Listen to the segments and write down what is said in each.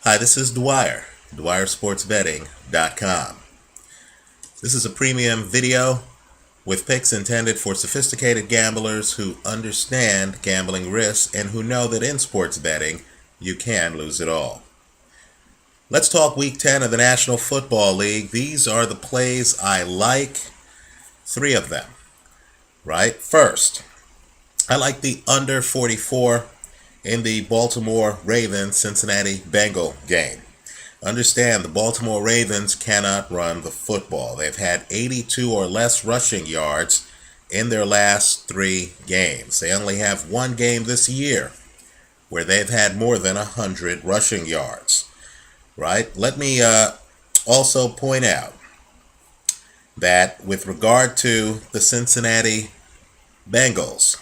Hi, this is Dwyer, DwyerSportsBetting.com. This is a premium video with picks intended for sophisticated gamblers who understand gambling risks and who know that in sports betting, you can lose it all. Let's talk Week 10 of the National Football League. These are the plays I like, 3 of them, right? First, I like the under 44 in the Baltimore Ravens-Cincinnati Bengal game. Understand, the Baltimore Ravens cannot run the football. They've had 82 or less rushing yards in their last 3 games. They only have 1 game this year where they've had more than 100 rushing yards, right? Let me also point out that with regard to the Cincinnati Bengals,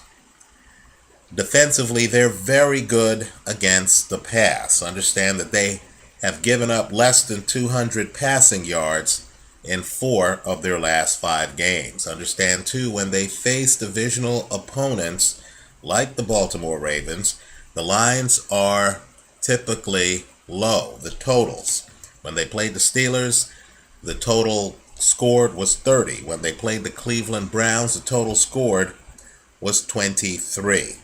defensively, they're very good against the pass. Understand that they have given up less than 200 passing yards in 4 of their last 5 games. Understand, too, when they face divisional opponents like the Baltimore Ravens, the lines are typically low, the totals. When they played the Steelers, the total scored was 30. When they played the Cleveland Browns, the total scored was 23.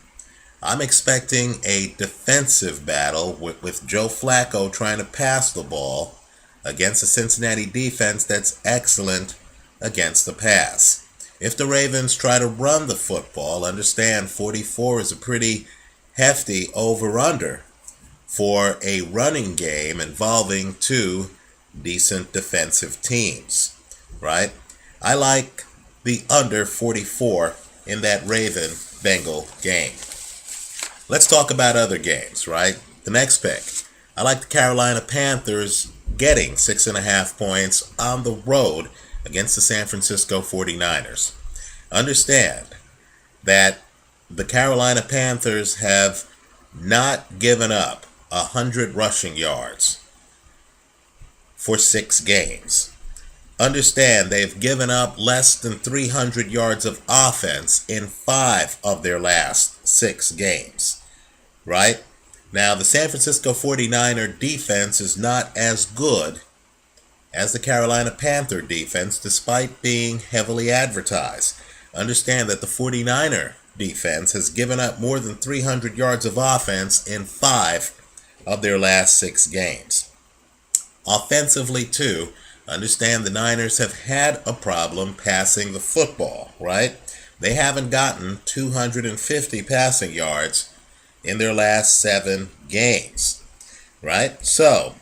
I'm expecting a defensive battle with Joe Flacco trying to pass the ball against a Cincinnati defense that's excellent against the pass. If the Ravens try to run the football, understand 44 is a pretty hefty over-under for a running game involving 2 decent defensive teams, right? I like the under 44 in that Raven-Bengal game. Let's talk about other games, right? The next pick. I like the Carolina Panthers getting 6.5 points on the road against the San Francisco 49ers. Understand that the Carolina Panthers have not given up 100 rushing yards for 6 games. Understand they've given up less than 300 yards of offense in 5 of their last 6 games, right? Now, the San Francisco 49er defense is not as good as the Carolina Panther defense, despite being heavily advertised. Understand that the 49er defense has given up more than 300 yards of offense in 5 of their last 6 games. Offensively, too, understand the Niners have had a problem passing the football, right? They haven't gotten 250 passing yards in their last 7 games, right? So,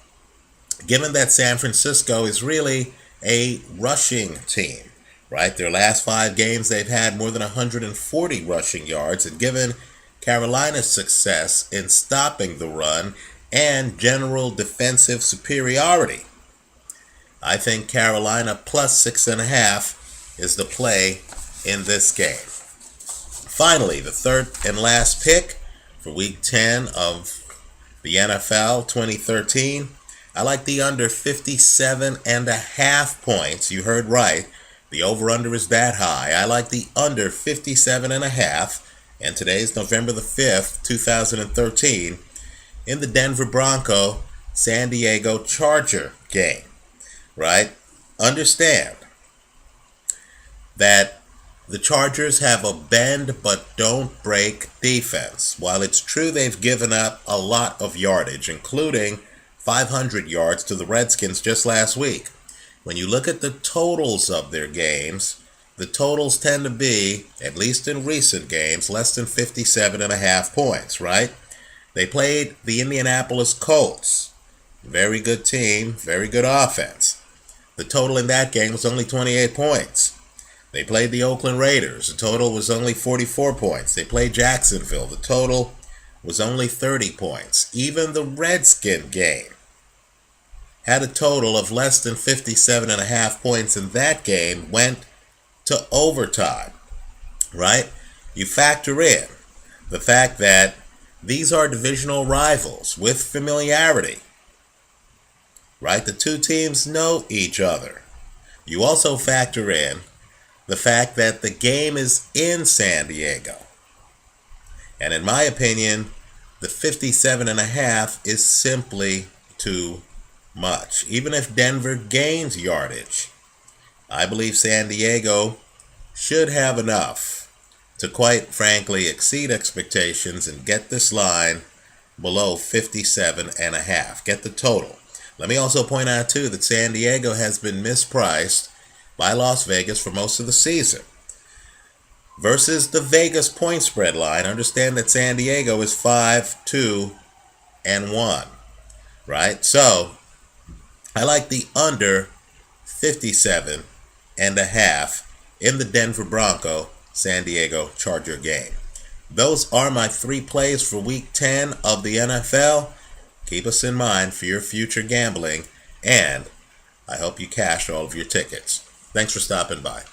given that San Francisco is really a rushing team, right? Their last 5 games, they've had more than 140 rushing yards, and given Carolina's success in stopping the run and general defensive superiority, I think Carolina plus 6.5 is the play in this game. Finally, the third and last pick for Week 10 of the NFL 2013. I like the under 57.5 points. You heard right. The over-under is that high. I like the under 57.5. And today's November the 5th, 2013, in the Denver Bronco San Diego Charger game. Right? Understand that the Chargers have a bend but don't break defense. While it's true they've given up a lot of yardage, including 500 yards to the Redskins just last week, when you look at the totals of their games, the totals tend to be, at least in recent games, less than 57.5 points, right? They played the Indianapolis Colts. Very good team, very good offense. The total in that game was only 28 points. They played the Oakland Raiders. The total was only 44 points. They played Jacksonville. The total was only 30 points. Even the Redskin game had a total of less than 57.5 points, and that game went to overtime, right? You factor in the fact that these are divisional rivals with familiarity, right? The 2 teams know each other. You also factor in the fact that the game is in San Diego. And in my opinion, the 57.5 is simply too much. Even if Denver gains yardage, I believe San Diego should have enough to, quite frankly, exceed expectations and get this line below 57.5. Get the total. Let me also point out, too, that San Diego has been mispriced by Las Vegas for most of the season. Versus the Vegas point spread line, understand that San Diego is 5-2-1, right? So I like the under 57.5 in the Denver Bronco San Diego Charger game. Those are my 3 plays for Week 10 of the NFL. Keep us in mind for your future gambling, and I hope you cash all of your tickets. Thanks for stopping by.